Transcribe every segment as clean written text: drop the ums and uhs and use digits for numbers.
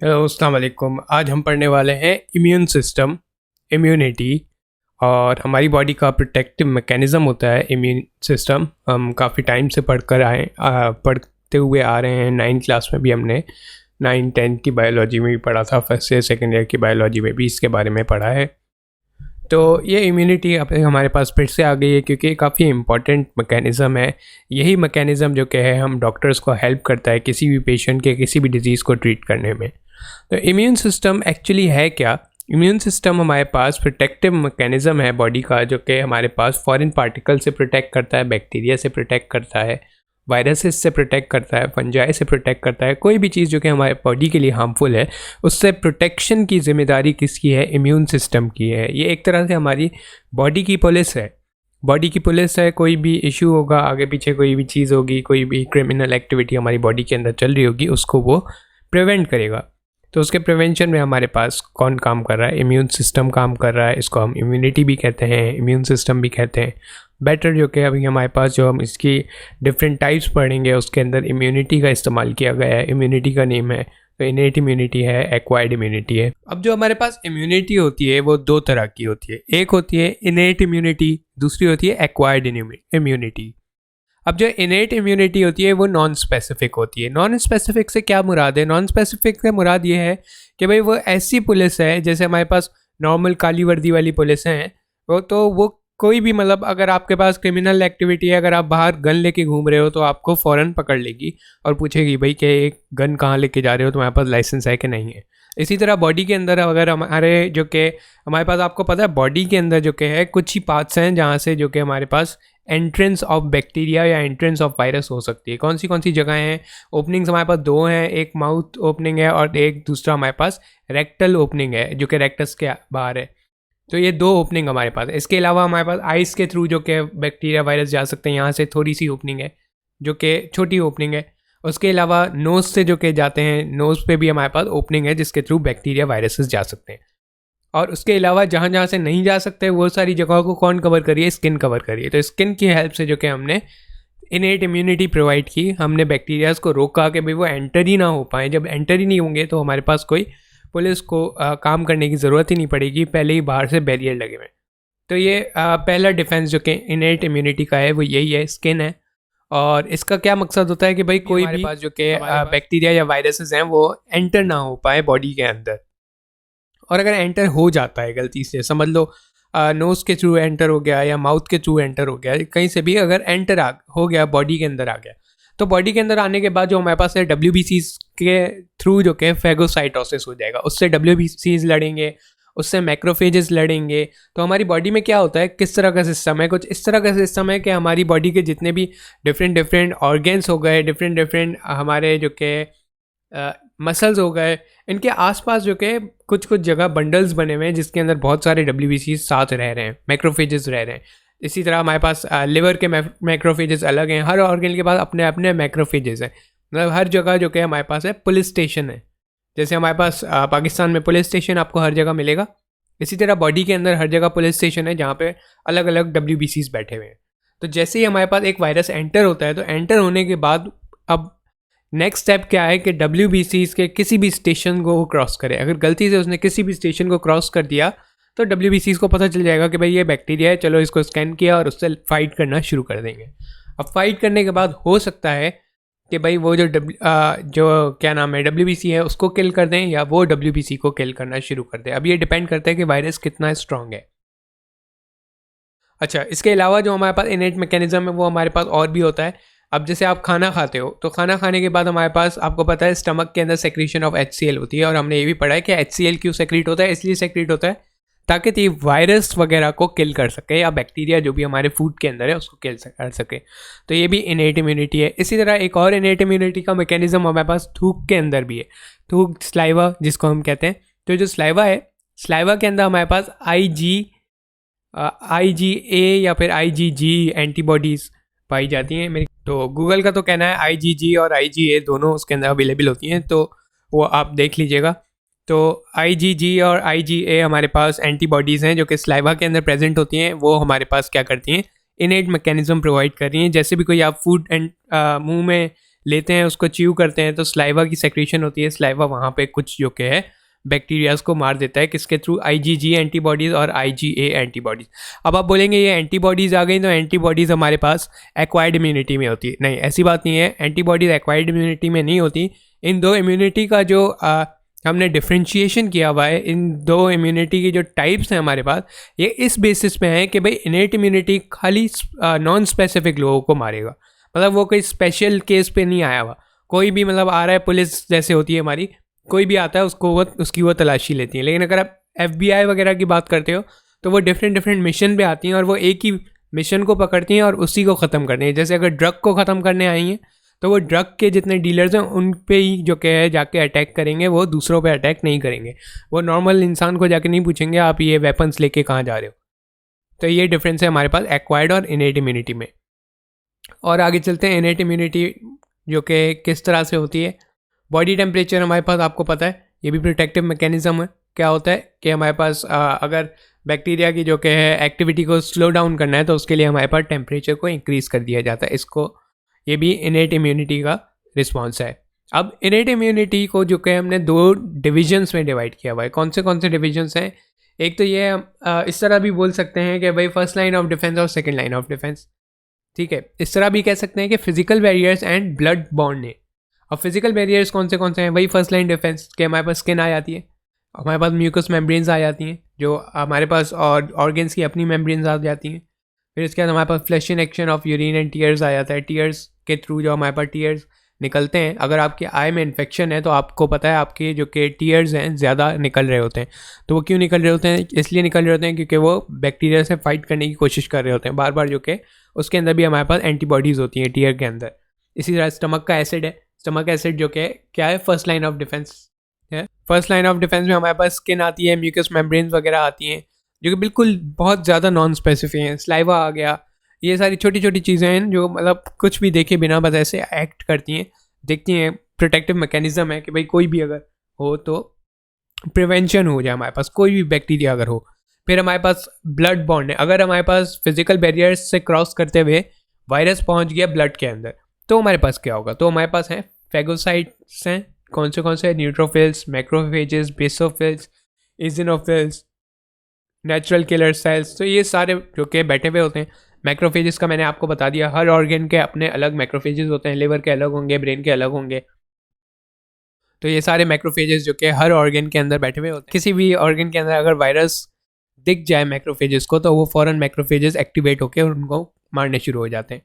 Hello अस्सलाम वालेकुम। आज हम पढ़ने वाले हैं इम्यून सिस्टम, इम्यूनिटी और हमारी बॉडी का प्रोटेक्टिव मैकेनिज़्म होता है इम्यून सिस्टम। हम काफ़ी टाइम से पढ़ते हुए आ रहे हैं। 9th क्लास में भी हमने 9-10 की बायोलॉजी में भी पढ़ा था, फर्स्ट ईयर सेकेंड ईयर की बायोलॉजी में भी इसके बारे में पढ़ा है। तो ये इम्यूनिटी अब हमारे पास फिर से आ गई है क्योंकि काफ़ी इम्पॉर्टेंट मैकेनिज़्म है। यही मैकेनिज़्म जो कि है हम डॉक्टर्स को हेल्प करता है किसी भी पेशेंट के किसी भी डिज़ीज़ को ट्रीट करने में। तो इम्यून सिस्टम एक्चुअली है क्या? इम्यून सिस्टम हमारे पास प्रोटेक्टिव मैकेनिज़्म है बॉडी का, जो कि हमारे पास फॉरेन पार्टिकल से प्रोटेक्ट करता है, बैक्टीरिया से प्रोटेक्ट करता है, वायरसेस से प्रोटेक्ट करता है, फंजाई से प्रोटेक्ट करता है। कोई भी चीज़ जो कि हमारे बॉडी के लिए हार्मफुल है, उससे प्रोटेक्शन की जिम्मेदारी किसकी है? इम्यून सिस्टम की है। ये एक तरह से हमारी बॉडी की पुलिस है। बॉडी की पुलिस है। कोई भी इशू होगा, आगे पीछे कोई भी चीज़ होगी, कोई भी क्रिमिनल एक्टिविटी हमारी बॉडी के अंदर चल रही होगी, उसको वो प्रिवेंट करेगा। तो उसके प्रिवेंशन में हमारे पास कौन काम कर रहा है? इम्यून सिस्टम काम कर रहा है। इसको हम इम्यूनिटी भी कहते हैं, इम्यून सिस्टम भी कहते हैं। बेटर जो कि अभी हमारे पास जो हम इसकी डिफरेंट टाइप्स पढ़ेंगे उसके अंदर इम्यूनिटी का इस्तेमाल किया गया है। इम्यूनिटी का नेम है तो इनेट इम्यूनिटी है, एक्वायर्ड इम्यूनिटी है। अब जो हमारे पास इम्यूनिटी होती है वो दो तरह की होती है। एक होती है इनेट इम्यूनिटी, दूसरी होती है एक्वायर्ड इम्यूनिटी। अब जो इनेट इम्यूनिटी होती है वो नॉन स्पेसिफिक होती है। नॉन स्पेसिफिक से क्या मुराद है? नॉन स्पेसिफिक से मुराद ये है कि भाई वो ऐसी पुलिस है, जैसे हमारे पास नॉर्मल काली वर्दी वाली पुलिस हैं, वो कोई भी, मतलब अगर आपके पास क्रिमिनल एक्टिविटी है, अगर आप बाहर गन लेके घूम रहे हो तो आपको फ़ौरन पकड़ लेगी और पूछेगी भाई कि एक गन कहाँ लेके जा रहे हो, तुम्हारे पास लाइसेंस है कि नहीं है। इसी तरह बॉडी के अंदर अगर हमारे जो कि हमारे पास, आपको पता है बॉडी के अंदर जो कि है कुछ ही पार्ट्स हैं जहाँ से जो कि हमारे पास एंट्रेंस ऑफ बैक्टीरिया या एंट्रेंस ऑफ वायरस हो सकती है। कौन सी जगह हैं? ओपनिंग्स हमारे पास दो हैं, एक माउथ ओपनिंग है और एक दूसरा हमारे पास रेक्टल ओपनिंग है जो कि रेक्टस के बाहर है। तो ये दो ओपनिंग हमारे पास है। इसके अलावा हमारे पास आइस के थ्रू जो कि बैक्टीरिया वायरस जा सकते हैं, यहाँ से थोड़ी सी ओपनिंग है जो कि छोटी ओपनिंग है। उसके अलावा नोज़ से जो कि जाते हैं, नोज़ पे भी हमारे पास ओपनिंग है जिसके थ्रू बैक्टीरिया वायरसेस जा सकते हैं। और उसके अलावा जहाँ जहाँ से नहीं जा सकते वो सारी जगहों को कौन कवर करिए? स्किन कवर करिए। तो स्किन की हेल्प से जो कि हमने इनेट इम्यूनिटी प्रोवाइड की, हमने बैक्टीरियाज को रोका कि भाई वो एंटर ही ना हो पाए। जब एंटर ही नहीं होंगे तो हमारे पास कोई पुलिस को काम करने की ज़रूरत ही नहीं पड़ेगी, पहले ही बाहर से बैरियर लगे हुए। तो ये पहला डिफेंस जो कि इनेट इम्यूनिटी का है वो यही है, स्किन है। और इसका क्या मकसद होता है कि भाई कोई भी पास जो कि बैक्टीरिया या वायरसेस हैं वो एंटर ना हो पाए बॉडी के अंदर। और अगर एंटर हो जाता है गलती से, समझ लो नोज़ के थ्रू एंटर हो गया या माउथ के थ्रू एंटर हो गया, कहीं से भी अगर एंटर हो गया, बॉडी के अंदर आ गया, तो बॉडी के अंदर आने के बाद जो हमारे पास है WBCs के थ्रू जो कि फेगोसाइटोसिस हो जाएगा, उससे WBCs लड़ेंगे, उससे मैक्रोफेजेस लड़ेंगे। तो हमारी बॉडी में क्या होता है, किस तरह का सिस्टम है? कुछ इस तरह का सिस्टम है कि हमारी बॉडी के जितने भी डिफरेंट ऑर्गेन्स हो गए, डिफरेंट हमारे जो कि मसल्स हो गए, इनके आसपास जो कि कुछ जगह बंडल्स बने हुए हैं जिसके अंदर बहुत सारे WBCs साथ रह रहे हैं, मैक्रोफेजेस रह रहे हैं। इसी तरह हमारे पास लिवर के मैक्रोफेजेस अलग हैं। हर ऑर्गन के पास अपने अपने मैक्रोफेजेस हैं। मतलब हर जगह जो कि हमारे पास है पुलिस स्टेशन है। जैसे हमारे पास पाकिस्तान में पुलिस स्टेशन आपको हर जगह मिलेगा, इसी तरह बॉडी के अंदर हर जगह पुलिस स्टेशन है जहाँ पे अलग अलग WBCs बैठे हुए हैं। तो जैसे ही हमारे पास एक वायरस एंटर होता है, तो एंटर होने के बाद अब नेक्स्ट स्टेप क्या है कि WBCs के किसी भी स्टेशन को वो क्रॉस करे। अगर गलती से उसने किसी भी स्टेशन को क्रॉस कर दिया तो WBCs को पता चल जाएगा कि भाई ये बैक्टीरिया है, चलो इसको स्कैन किया और उससे फाइट करना शुरू कर देंगे। अब फाइट करने के बाद हो सकता है कि भाई वो जो क्या नाम है WBC है उसको किल कर दें या वो WBC को किल करना शुरू कर दें। अब ये डिपेंड करता है कि वायरस कितना स्ट्रांग है। अच्छा, इसके अलावा जो हमारे पास इनेट मैकेनिज्म है वो हमारे पास और भी होता है। अब जैसे आप खाना खाते हो तो खाना खाने के बाद हमारे पास, आपको पता है, स्टमक के अंदर सेक्रीशन ऑफ HCl होती है। और हमने ये भी पढ़ा है कि HCl क्यों सेक्रीट होता है? इसलिए सेक्रीट होता है ताकि ये वायरस वगैरह को किल कर सके या बैक्टीरिया जो भी हमारे फूड के अंदर है उसको किल कर सके। तो ये भी इनेट इम्यूनिटी है। इसी तरह एक और इनेट इम्यूनिटी का मैकेनिज्म हमारे पास थूक के अंदर भी है। थूक, स्लाइवा जिसको हम कहते हैं। तो जो स्लाइवा है, स्लाइवा के अंदर हमारे पास IgA या फिर IgG एंटीबॉडीज़ पाई जाती हैं। मेरी तो गूगल का तो कहना है IgG और IgA दोनों उसके अंदर अवेलेबल होती हैं, तो वो आप देख लीजिएगा। तो IgG और IgA हमारे पास एंटीबॉडीज़ हैं जो कि स्लाइवा के अंदर प्रेजेंट होती हैं। वो हमारे पास क्या करती हैं, इनेट मैकेनिज्म प्रोवाइड कर रही हैं। जैसे भी कोई आप फूड एंड मुंह में लेते हैं, उसको च्यू करते हैं तो स्लाइवा की सेक्रेशन होती है। स्लाइवा वहाँ पे कुछ जो कि है बैक्टीरियाज को मार देता है, किसके थ्रू, IgG एंटीबॉडीज़ और IgA एंटीबॉडीज़। अब आप बोलेंगे ये एंटीबॉडीज़ आ गई तो एंटीबॉडीज़ हमारे पास एक्वायर्ड इम्यूनिटी में होती है। नहीं, ऐसी बात नहीं है, एंटीबॉडीज़ एक्वायर्ड इम्यूनिटी में नहीं होती। इन दो इम्यूनिटी का जो हमने डिफ्रेंशिएशन किया हुआ है, इन दो इम्यूनिटी की जो टाइप्स हैं हमारे पास, ये इस बेसिस पे हैं कि भाई इनेट इम्यूनिटी खाली नॉन स्पेसिफिक लोगों को मारेगा, मतलब वो कोई स्पेशल केस पे नहीं आया हुआ। कोई भी मतलब आ रहा है, पुलिस जैसे होती है हमारी, कोई भी आता है उसकी वो तलाशी लेती है। लेकिन अगर आप FBI वगैरह की बात करते हो तो वो डिफरेंट मिशन पे आती हैं और वो एक ही मिशन को पकड़ती हैं और उसी को ख़त्म करती हैं। जैसे अगर ड्रग को ख़त्म करने आई हैं तो वो ड्रग के जितने डीलर्स हैं उन पे ही जो कि है जाके अटैक करेंगे, वो दूसरों पे अटैक नहीं करेंगे। वो नॉर्मल इंसान को जाके नहीं पूछेंगे आप ये वेपन्स लेके कहाँ जा रहे हो। तो ये डिफरेंस है हमारे पास एक्वायर्ड और इनेट इम्यूनिटी में। और आगे चलते हैं, इनेट इम्यूनिटी जो कि किस तरह से होती है। बॉडी टेम्परेचर हमारे पास आपको पता है, ये भी प्रोटेक्टिव मैकेनिज्म है। क्या होता है कि हमारे पास अगर बैक्टीरिया की जो कि है एक्टिविटी को स्लो डाउन करना है तो उसके लिए हमारे पास टेम्परेचर को इंक्रीज़ कर दिया जाता है। इसको, ये भी इनेट इम्यूनिटी का रिस्पॉन्स है। अब इनेट इम्यूनिटी को जो कि हमने दो डिविजन्स में डिवाइड किया हुआ है। कौन से डिविजन्स हैं? एक तो ये इस तरह भी बोल सकते हैं कि भाई फर्स्ट लाइन ऑफ डिफेंस और सेकेंड लाइन ऑफ डिफेंस, ठीक है। इस तरह भी कह सकते हैं कि physical barriers and blood bond है। अब फिजिकल बैरियर्स कौन से हैं? वही फर्स्ट लाइन डिफेंस के हमारे पास स्किन आ जाती है, हमारे पास म्यूकस मेम्ब्रेन्स आ जाती हैं, जो हमारे पास और ऑर्गन्स की अपनी मेम्ब्रेन्स आ जाती हैं। फिर इसके बाद हमारे पास flushing action of urine and tears आ जाता है। टीयर्स के थ्रू जो हमारे पास टीयर्स निकलते हैं, अगर आपके आई में इन्फेक्शन है तो आपको पता है आपके जो कि टीयर्स हैं ज़्यादा निकल रहे होते हैं। तो वो क्यों निकल रहे होते हैं? इसलिए निकल रहे होते हैं क्योंकि वो बैक्टीरिया से फाइट करने की कोशिश कर रहे होते हैं बार बार, जो कि उसके अंदर भी हमारे पास एंटीबॉडीज़ होती हैं टीयर के अंदर। इसी तरह स्टमक का एसिड है, स्टमक एसिड जो कि क्या है, फर्स्ट लाइन ऑफ डिफेंस है। फर्स्ट लाइन ऑफ डिफेंस में हमारे पास स्किन आती है, म्यूकस मेम्ब्रेन्स वगैरह आती हैं जो कि बिल्कुल बहुत ज़्यादा नॉन स्पेसिफिक हैं। स्लाइवा आ गया, ये सारी छोटी छोटी चीज़ें हैं जो मतलब कुछ भी देखे बिना बस ऐसे एक्ट करती हैं, देखती हैं। प्रोटेक्टिव मैकेनिज्म है कि भाई कोई भी अगर हो तो प्रिवेंशन हो जाए हमारे पास, कोई भी बैक्टीरिया अगर हो। फिर हमारे पास ब्लड बॉन्ड है, अगर हमारे पास फिजिकल बैरियर्स से क्रॉस करते हुए वायरस पहुंच गया ब्लड के अंदर तो हमारे पास क्या होगा? तो हमारे पास हैं फैगोसाइट्स हैं। कौन से? Neutrophils, macrophages, basophils, eosinophils, natural killer cells. तो ये सारे जो कि बैठे हुए होते हैं। मैक्रोफेजेस का मैंने आपको बता दिया, हर ऑर्गन के अपने अलग मैक्रोफेजेस होते हैं, लिवर के अलग होंगे, ब्रेन के अलग होंगे। तो ये सारे मैक्रोफेजेस जो कि हर ऑर्गन के अंदर बैठे हुए होते हैं। किसी भी ऑर्गन के अंदर अगर वायरस दिख जाए मैक्रोफेजेस को तो वो फ़ौरन मैक्रोफेजेस एक्टिवेट होकर उनको मारने शुरू हो जाते हैं।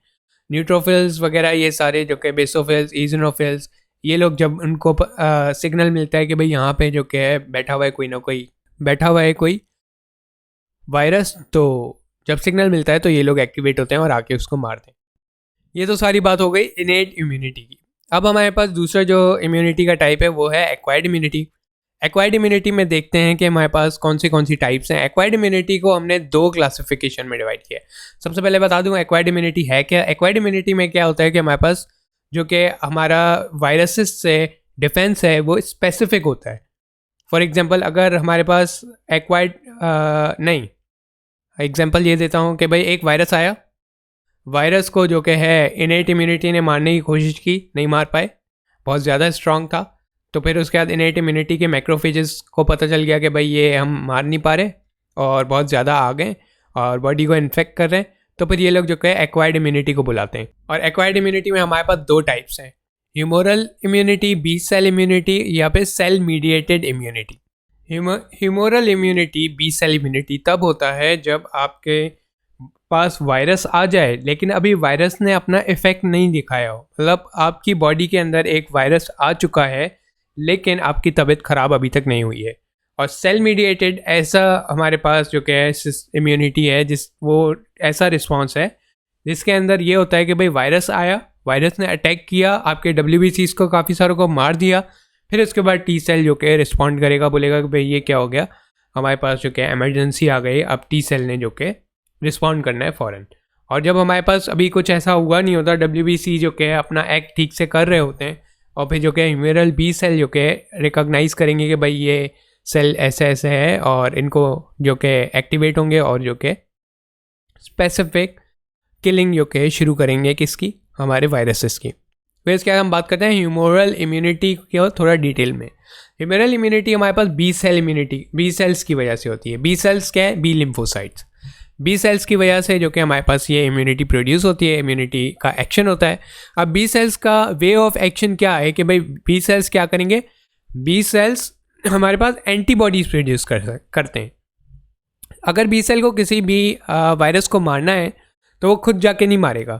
न्यूट्रोफिल्स वगैरह ये सारे जो कि बेसोफिल्स, इजिनोफिल्स, ये लोग जब उनको सिग्नल मिलता है कि भाई यहाँ पे जो कि है बैठा हुआ है कोई वायरस, तो जब सिग्नल मिलता है तो ये लोग एक्टिवेट होते हैं और आके उसको मारते हैं। ये तो सारी बात हो गई इनेट इम्यूनिटी की। अब हमारे पास दूसरा जो इम्यूनिटी का टाइप है वो है एक्वायर्ड इम्यूनिटी। एक्वायर्ड इम्यूनिटी में देखते हैं कि हमारे पास कौन सी टाइप्स हैं। एक्वायर्ड इम्यूनिटी को हमने दो क्लासिफिकेशन में डिवाइड किया है। सबसे पहले बता दूं एक्वायर्ड इम्यूनिटी है क्या। एक्वायर्ड इम्यूनिटी में क्या होता है कि हमारे पास जो कि हमारा वायरसेस से डिफेंस है वो स्पेसिफिक होता है। फॉर एग्जांपल अगर हमारे पास एक्वायर्ड नहीं, एग्जांपल ये देता हूँ कि भाई एक वायरस आया, वायरस को जो कि है इनेट इम्यूनिटी ने मारने की कोशिश की, नहीं मार पाए, बहुत ज़्यादा स्ट्रॉन्ग था। तो फिर उसके बाद इनेट इम्यूनिटी के मैक्रोफेजेस को पता चल गया कि भाई ये हम मार नहीं पा रहे और बहुत ज़्यादा आ गए और बॉडी को इन्फेक्ट कर रहे हैं। तो फिर ये लोग जो है एक्वायर्ड इम्यूनिटी को बुलाते हैं। और एक्वायर्ड इम्यूनिटी में हमारे पास दो टाइप्स हैं, humoral immunity, B cell immunity, या फिर cell mediated immunity. Humoral immunity, B cell immunity तब होता है जब आपके पास वायरस आ जाए लेकिन अभी वायरस ने अपना इफेक्ट नहीं दिखाया हो, मतलब आपकी बॉडी के अंदर एक वायरस आ चुका है लेकिन आपकी तबीयत ख़राब अभी तक नहीं हुई है। और सेल मीडिएटेड ऐसा हमारे पास जो कि है इम्यूनिटी है, वो ऐसा रिस्पॉन्स है जिसके अंदर ये होता है कि भाई वायरस आया, वायरस ने अटैक किया, आपके WBCs को काफ़ी सारों को मार दिया, फिर उसके बाद टी सेल जो कि रिस्पॉन्ड करेगा, बोलेगा कि भाई ये क्या हो गया, हमारे पास जो कि एमरजेंसी आ गई, अब टी सेल ने जो कि रिस्पॉन्ड करना है फ़ौरन। और जब हमारे पास अभी कुछ ऐसा हुआ नहीं होता, WBC जो कि अपना एक्ट ठीक से कर रहे होते हैं और फिर जो कि ह्यूमरल बी सेल जो कि रिकॉग्नाइज़ करेंगे कि भाई ये सेल ऐसे ऐसे है और इनको जो कि एक्टिवेट होंगे और जो कि स्पेसिफिक किलिंग जो कि शुरू करेंगे किसकी, हमारे वायरसेस की। फिर इसके बाद हम बात करते हैं ह्यूमोरल इम्यूनिटी की और थोड़ा डिटेल में। ह्यूमोरल इम्यूनिटी हमारे पास B cell immunity, B cells की वजह से होती है। बी सेल्स क्या है? B lymphocytes. बी सेल्स की वजह से जो कि हमारे पास ये इम्यूनिटी प्रोड्यूस होती है, इम्यूनिटी का एक्शन होता है। अब बी सेल्स का वे ऑफ एक्शन क्या है कि भाई बी सेल्स क्या करेंगे? बी सेल्स हमारे पास एंटीबॉडीज प्रोड्यूस करते हैं। अगर बी सेल को किसी भी वायरस को मारना है तो वो खुद जाके नहीं मारेगा,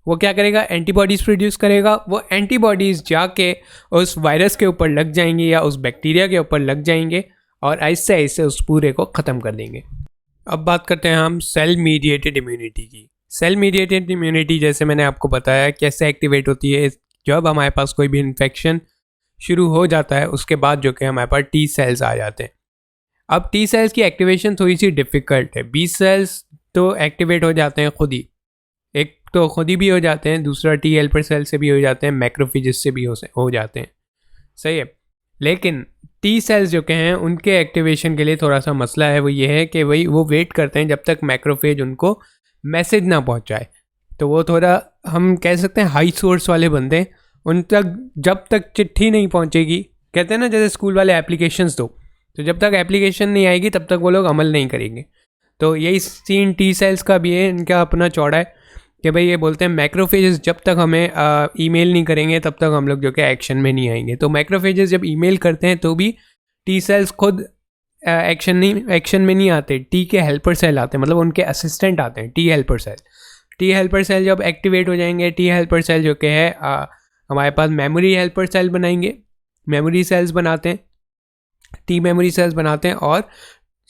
वो क्या करेगा? एंटीबॉडीज़ प्रोड्यूस करेगा। वो एंटीबॉडीज़ जाके उस वायरस के ऊपर लग जाएंगी या उस बैक्टीरिया के ऊपर लग जाएंगे और ऐसे ऐसे उस पूरे को ख़त्म कर देंगे। अब बात करते हैं हम सेल मीडिएटेड इम्यूनिटी की। सेल मीडिएटेड इम्यूनिटी जैसे मैंने आपको बताया कैसे एक्टिवेट होती है, जब हमारे पास कोई भी इन्फेक्शन शुरू हो जाता है उसके बाद जो कि हमारे पास टी सेल्स आ जाते हैं। अब टी सेल्स की एक्टिवेशन थोड़ी सी डिफ़िकल्ट है। बी सेल्स तो एक्टिवेट हो जाते हैं खुद ही, एक तो खुद ही भी हो जाते हैं, दूसरा टी हेल्पर सेल से भी हो जाते हैं, मैक्रोफेजेस से भी हो जाते हैं, सही है। लेकिन टी सेल्स जो के हैं उनके एक्टिवेशन के लिए थोड़ा सा मसला है। वो ये है कि वही वो वेट करते हैं जब तक मैक्रोफेज उनको मैसेज ना पहुंचाए। तो वो थोड़ा हम कह सकते हैं हाई सोर्स वाले बंदे, उन तक जब तक चिट्ठी नहीं पहुंचेगी, कहते हैं ना जैसे स्कूल वाले एप्लीकेशंस दो, तो जब तक एप्लीकेशन नहीं आएगी तब तक वो लोग अमल नहीं करेंगे। तो यही सीन टी सेल्स का भी है, इनका अपना चौड़ा है कि भाई ये बोलते हैं मैक्रोफेजेस जब तक हमें ईमेल नहीं करेंगे तब तक हम लोग जो कि एक्शन में नहीं आएंगे। तो मैक्रोफेजेस जब ईमेल करते हैं तो भी टी सेल्स खुद एक्शन में नहीं आते, टी के हेल्पर सेल आते हैं, मतलब उनके असिस्टेंट आते हैं, T helper cell. T helper cell जब एक्टिवेट हो जाएंगे, टी हेल्पर सेल जो कि है हमारे पास मेमोरी हेल्पर सेल बनाएंगे, मेमोरी सेल्स बनाते हैं, टी मेमोरी सेल्स बनाते हैं और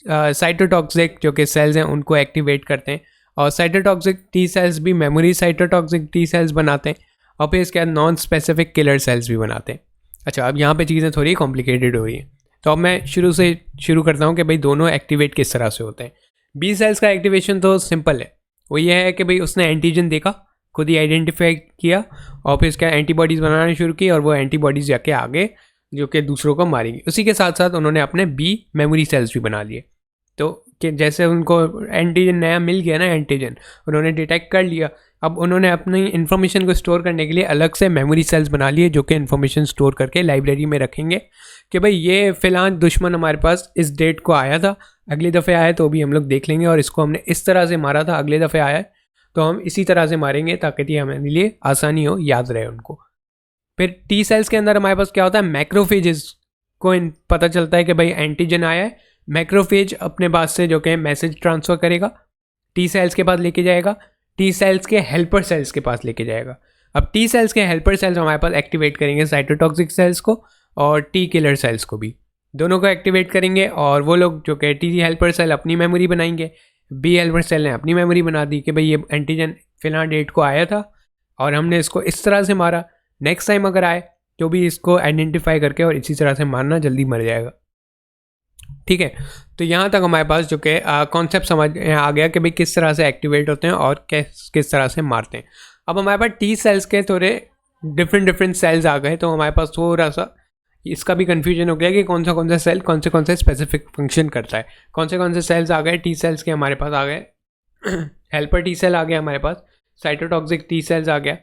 साइटोटॉक्सिक जो कि सेल्स हैं उनको एक्टिवेट करते हैं। और साइटोटॉक्सिक टी सेल्स भी मेमोरी साइटोटॉक्सिक टी सेल्स बनाते हैं और फिर इसके बाद नॉन स्पेसिफिक किलर सेल्स भी बनाते हैं। अच्छा, अब यहाँ पे चीज़ें थोड़ी कॉम्प्लिकेटेड हो रही हैं, तो अब मैं शुरू करता हूँ कि भाई दोनों एक्टिवेट किस तरह से होते हैं। बी सेल्स का एक्टिवेशन तो सिंपल है, वो ये है कि भाई उसने एंटीजन देखा, खुद ही आइडेंटिफाई किया और फिर इसका एंटीबॉडीज़ बनाना शुरू की और वो एंटीबॉडीज़ जाके आगे जो कि दूसरों को मारेंगी। उसी के साथ साथ उन्होंने अपने बी मेमोरी सेल्स भी बना लिए। तो कि जैसे उनको एंटीजन नया मिल गया ना, एंटीजन उन्होंने डिटेक्ट कर लिया, अब उन्होंने अपनी इन्फॉर्मेशन को स्टोर करने के लिए अलग से मेमोरी सेल्स बना लिए जो कि इन्फॉर्मेशन स्टोर करके लाइब्रेरी में रखेंगे कि भाई ये फ़िलहाल दुश्मन हमारे पास इस डेट को आया था, अगली दफ़े आया तो भी हम लोग देख लेंगे, और इसको हमने इस तरह से मारा था, अगले दफ़े आया तो हम इसी तरह से मारेंगे ताकि ये हमारे लिए आसानी हो, याद रहे उनको। फिर टी सेल्स के अंदर हमारे पास क्या होता है? मैक्रोफेजेस को पता चलता है कि भाई एंटीजन आया है, मैक्रोफेज अपने पास से जो कि मैसेज ट्रांसफ़र करेगा, टी सेल्स के पास लेके जाएगा, टी सेल्स के हेल्पर सेल्स के पास लेके जाएगा। अब टी सेल्स के हेल्पर सेल्स हमारे पास एक्टिवेट करेंगे साइटोटॉक्सिक सेल्स को और टी किलर सेल्स को भी, दोनों को एक्टिवेट करेंगे। और वो लोग जो कि टी हेल्पर सेल अपनी मेमोरी बनाएंगे, बी हेल्पर सेल ने अपनी मेमोरी बना दी कि भाई ये एंटीजन फिलहाल डेट को आया था और हमने इसको इस तरह से मारा, नेक्स्ट टाइम अगर आए तो भी इसको आइडेंटिफाई करके और इसी तरह से मारना, जल्दी मर जाएगा। ठीक है, तो यहाँ तक हमारे पास जो कि कॉन्सेप्ट समझ आ गया कि भाई किस तरह से एक्टिवेट होते हैं और किस तरह से मारते हैं। अब हमारे पास टी सेल्स के थोड़े डिफरेंट सेल्स आ गए, तो हमारे पास थोड़ा सा इसका भी कन्फ्यूजन हो गया कि कौन सा सेल कौन से स्पेसिफिक फंक्शन करता है। कौन से सेल्स आ गए? टी सेल्स के हमारे पास आ गए हेल्पर टी सेल आ गया हमारे पास, साइटोटॉक्सिक टी सेल्स आ गया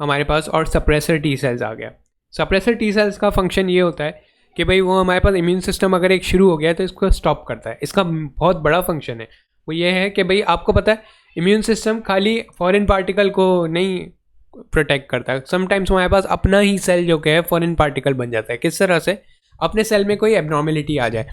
हमारे पास, और सप्रेसर टी सेल्स आ गया। सप्रेसर टी सेल्स का फंक्शन ये होता है कि भाई वो हमारे पास इम्यून सिस्टम अगर एक शुरू हो गया है तो इसको स्टॉप करता है। इसका बहुत बड़ा फंक्शन है, वो ये है कि भाई आपको पता है इम्यून सिस्टम खाली फॉरेन पार्टिकल को नहीं प्रोटेक्ट करता है, समटाइम्स हमारे पास अपना ही सेल जो कि है फॉरेन पार्टिकल बन जाता है। किस तरह से? अपने सेल में कोई एबनॉर्मेलिटी आ जाए,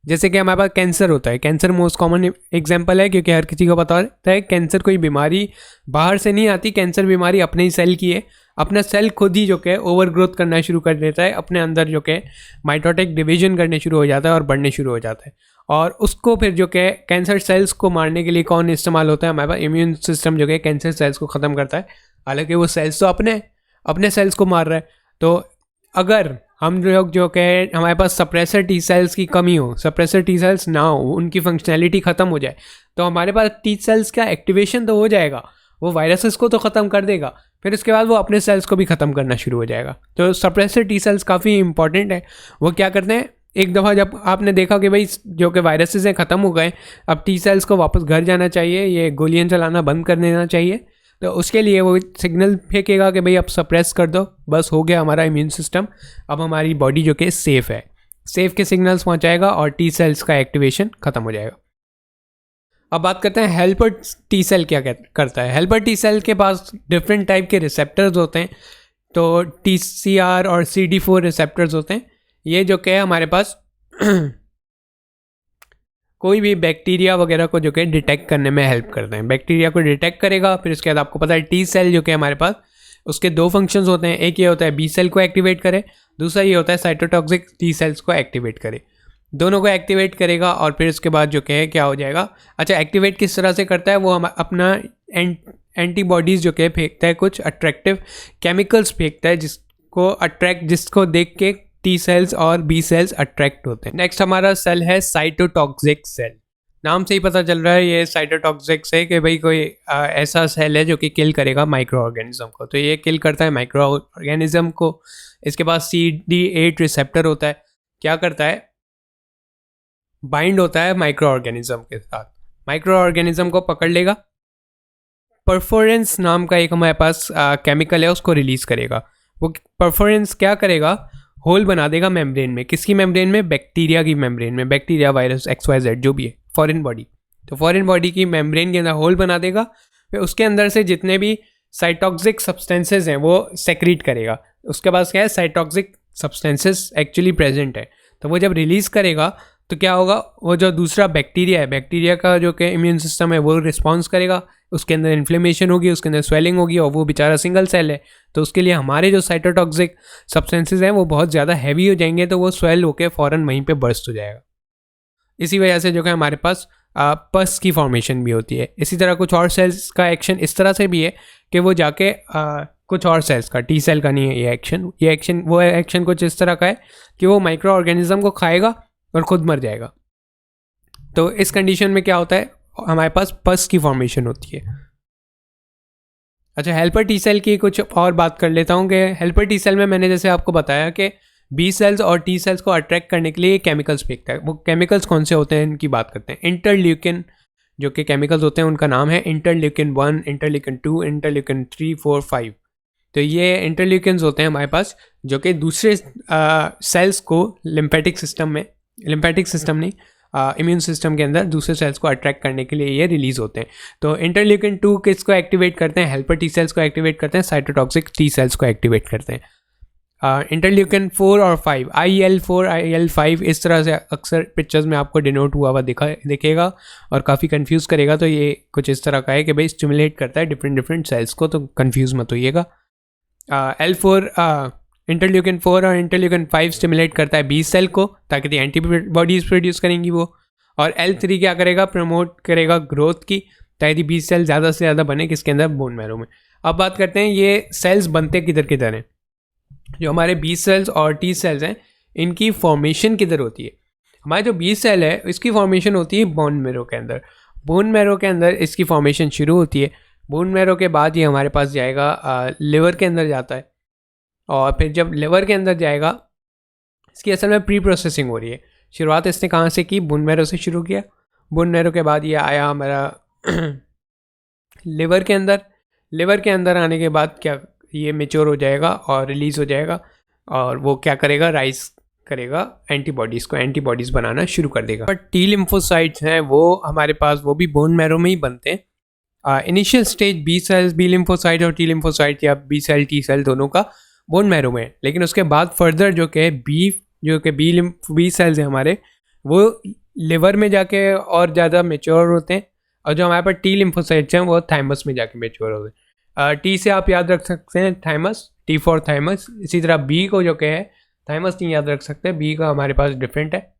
जैसे कि हमारे पास कैंसर होता है, कैंसर मोस्ट कॉमन एग्जांपल है क्योंकि हर किसी को पता होता है कैंसर कोई बीमारी बाहर से नहीं आती, कैंसर बीमारी अपने ही सेल की है। अपना सेल खुद ही जो कि ओवर ग्रोथ करना शुरू कर देता है, अपने अंदर जो कि माइटोटिक डिवीजन करने शुरू हो जाता है और बढ़ने शुरू हो जाता है, और उसको फिर जो कि कैंसर सेल्स को मारने के लिए कौन इस्तेमाल होता है? हमारे पास इम्यून सिस्टम जो कि कैंसर सेल्स को ख़त्म करता है। हालांकि वो सेल्स तो अपने सेल्स को मार रहा है। तो अगर हम लोग जो कि हमारे पास सप्रेसर टी सेल्स की कमी हो, सप्रेसर टी सेल्स ना हो, उनकी फंक्शनैलिटी ख़त्म हो जाए, तो हमारे पास टी सेल्स का एक्टिवेशन तो हो जाएगा, वो वायरसेस को तो ख़त्म कर देगा, फिर उसके बाद वो अपने सेल्स को भी ख़त्म करना शुरू हो जाएगा। तो सप्रेसर टी सेल्स काफ़ी इंपॉर्टेंट है। वो क्या करते हैं, एक दफ़ा जब आपने देखा कि भाई जो कि वायरसेस हैं ख़त्म हो गए, अब टी सेल्स को वापस घर जाना चाहिए, ये गोलियां चलाना बंद कर देना चाहिए, तो उसके लिए वो सिग्नल फेंकेगा कि भाई अब सप्रेस कर दो, बस हो गया हमारा इम्यून सिस्टम, अब हमारी बॉडी जो कि सेफ़ है, सेफ के सिग्नल्स पहुंचाएगा और टी सेल्स का एक्टिवेशन खत्म हो जाएगा। अब बात करते हैं हेल्पर टी सेल क्या करता है। हेल्पर टी सेल के पास डिफरेंट टाइप के रिसेप्टर्स होते हैं, तो TCR और CD4 रिसेप्टर्स होते हैं। ये जो कि हमारे पास कोई भी बैक्टीरिया वगैरह को जो कि डिटेक्ट करने में हेल्प करते हैं। बैक्टीरिया को डिटेक्ट करेगा, फिर उसके बाद आपको पता है टी सेल जो कि हमारे पास, उसके दो फंक्शंस होते हैं। एक ये होता है बी सेल को एक्टिवेट करे, दूसरा ये होता है साइटोटॉक्सिक टी सेल्स को एक्टिवेट करे। दोनों को एक्टिवेट करेगा और फिर उसके बाद जो कि क्या हो जाएगा। अच्छा, एक्टिवेट किस तरह से करता है, वो हम अपना एंटीबॉडीज़ जो कि फेंकता है, कुछ अट्रैक्टिव केमिकल्स फेंकता है जिसको देख के टी सेल्स और बी सेल्स अट्रैक्ट होते हैं। नेक्स्ट हमारा सेल है साइटोटॉक्सिक सेल। नाम से ही पता चल रहा है ये साइटोटॉक्सिक है कि भाई कोई ऐसा सेल है जो कि किल करेगा माइक्रो ऑर्गेनिज्म को। तो ये किल करता है माइक्रो ऑर्गेनिज्म को। इसके पास CD8 रिसेप्टर होता है, क्या करता है, बाइंड होता है माइक्रो ऑर्गेनिज्म के साथ, माइक्रो ऑर्गेनिज्म को पकड़ लेगा, परफोरेंस नाम का एक हमारे पास केमिकल है, उसको रिलीज करेगा। वो परफोरेंस क्या करेगा, होल बना देगा मेम्ब्रेन में। किसकी मेम्ब्रेन में, बैक्टीरिया की मेम्ब्रेन में, बैक्टीरिया वायरस XYZ जो भी है, फॉरेन बॉडी। तो फॉरेन बॉडी की मेम्ब्रेन के अंदर होल बना देगा, फिर उसके अंदर से जितने भी साइटॉक्सिक सब्सटेंसेज हैं वो सेक्रीट करेगा। उसके पास क्या है, साइटॉक्सिक सब्सटेंसेज एक्चुअली प्रेजेंट है। तो वो जब रिलीज़ करेगा तो क्या होगा, वो जो दूसरा बैक्टीरिया है, बैक्टीरिया का जो कि इम्यून सिस्टम है वो रिस्पॉन्स करेगा, उसके अंदर इन्फ्लेमेशन होगी, उसके अंदर स्वेलिंग होगी, और वो बेचारा सिंगल सेल है। तो उसके लिए हमारे जो साइटोटॉक्सिक सब्सटेंसेज हैं वो बहुत ज़्यादा हैवी हो जाएंगे, तो वो स्वेल होकर फ़ौरन वहीं पे बर्स्ट हो जाएगा। इसी वजह से जो कि हमारे पास पस की फॉर्मेशन भी होती है। इसी तरह कुछ और सेल्स का एक्शन इस तरह से भी है कि वो जाके कुछ और सेल्स का, टी सेल का नहीं है ये एक्शन कुछ इस तरह का है कि वो माइक्रो ऑर्गेनिज्म को खाएगा और खुद मर जाएगा। तो इस कंडीशन में क्या होता है, हमारे पास पस की फॉर्मेशन होती है। अच्छा, हेल्पर टी सेल की कुछ और बात कर लेता हूँ कि हेल्पर टी सेल में मैंने जैसे आपको बताया कि बी सेल्स और टी सेल्स को अट्रैक्ट करने के लिए केमिकल्स फेंकता है। वो केमिकल्स कौन से होते हैं इनकी बात करते हैं। इंटरल्यूकिन जो कि केमिकल्स होते हैं उनका नाम है इंटरल्यूकिन 1, इंटरल्यूकिन 2, इंटरल्यूकिन 3, 4, 5। तो ये इंटरल्यूकिन्स होते हैं हमारे पास जो कि दूसरे सेल्स को लिम्फेटिक सिस्टम नहीं, इम्यून सिस्टम के अंदर दूसरे सेल्स को अट्रैक्ट करने के लिए ये रिलीज होते हैं। तो इंटरल्यूकिन 2 किसको एक्टिवेट करते हैं, हेल्पर टी सेल्स को एक्टिवेट करते हैं, साइटोटॉक्सिक टी सेल्स को एक्टिवेट करते हैं। इंटरल्यूकिन 4 और 5, IL4 IL5 इस तरह से अक्सर पिक्चर्स में आपको डिनोट हुआ दिखेगा और काफ़ी कंफ्यूज करेगा। तो ये कुछ इस तरह का है कि भाई स्टिमुलेट करता है डिफरेंट सेल्स को, तो कंफ्यूज मत होइएगा। इंटरल्यूकिन 4 और इंटरल्यूकिन 5 स्टिमुलेट करता है बी सेल को ताकि एंटीबॉडीज प्रोड्यूस करेंगी वो। और L3 क्या करेगा, प्रमोट करेगा ग्रोथ की ताकि बी सेल ज़्यादा से ज़्यादा बने, किसके अंदर, बोन मैरो में। अब बात करते हैं ये सेल्स बनते किधर हैं। जो हमारे बी सेल्स और टी सेल्स हैं इनकी फॉर्मेशन किधर होती है। हमारे जो बी सेल है इसकी फॉर्मेशन होती है बोन मैरो के अंदर। बोन मैरो के अंदर इसकी फॉर्मेशन शुरू होती है। बोन मैरो के बाद ये हमारे पास जाएगा लिवर के अंदर जाता है, और फिर जब लिवर के अंदर जाएगा इसकी असल में प्री प्रोसेसिंग हो रही है। शुरुआत इसने कहाँ से की, बोन मैरो से शुरू किया। बोन मैरो के बाद ये आया हमारा लिवर के अंदर आने के बाद क्या, ये मेच्योर हो जाएगा और रिलीज़ हो जाएगा, और वो क्या करेगा, राइज करेगा एंटीबॉडीज़ बनाना शुरू कर देगा। बट टी लिम्फोसाइट्स हैं वो हमारे पास, वो भी बोन मैरो में ही बनते हैं। इनिशियल स्टेज बी लिम्फोसाइट और टी लिम्फोसाइट या बी सेल टी सेल दोनों का बोन मैरो में है। लेकिन उसके बाद फर्दर जो कि बी सेल्स हैं हमारे, वो लिवर में जाके और ज़्यादा मेच्योर होते हैं, और जो हमारे पास टी लिम्फोसाइट्स हैं वो थाइमस में जाके मेच्योर होते हैं। टी से आप याद रख सकते हैं थाइमस, T फॉर थाइमस। इसी तरह बी को जो कि है थाइमस नहीं याद रख सकते, बी का हमारे पास डिफरेंट है।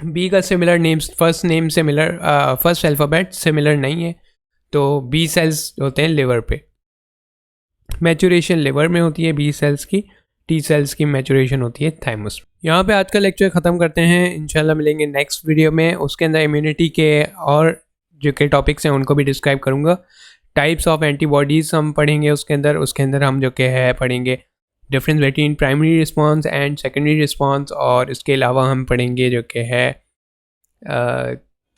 बी का similar names, first alphabet similar नहीं है। तो बी सेल्स होते हैं लिवर पे, मैचुरेशन लिवर में होती है बी सेल्स की, टी सेल्स की मैचुरेशन होती है थाइमस। यहाँ पे आज का लेक्चर ख़त्म करते हैं, इंशाल्लाह मिलेंगे नेक्स्ट वीडियो में। उसके अंदर इम्यूनिटी के और जो के टॉपिक्स हैं उनको भी डिस्क्राइब करूँगा। टाइप्स ऑफ एंटीबॉडीज़ हम पढ़ेंगे उसके अंदर हम जो के है पढ़ेंगे difference between primary response and secondary response, और इसके अलावा हम पढ़ेंगे जो कि है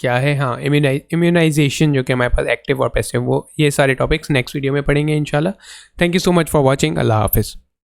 क्या है, हाँ इम्यूनाइजेशन जो कि हमारे पास एक्टिव और पैसिव, वो ये सारे टॉपिक्स नेक्स्ट वीडियो में पढ़ेंगे इंशाल्लाह। Thank you so much for watching. अल्लाह हाफिज़।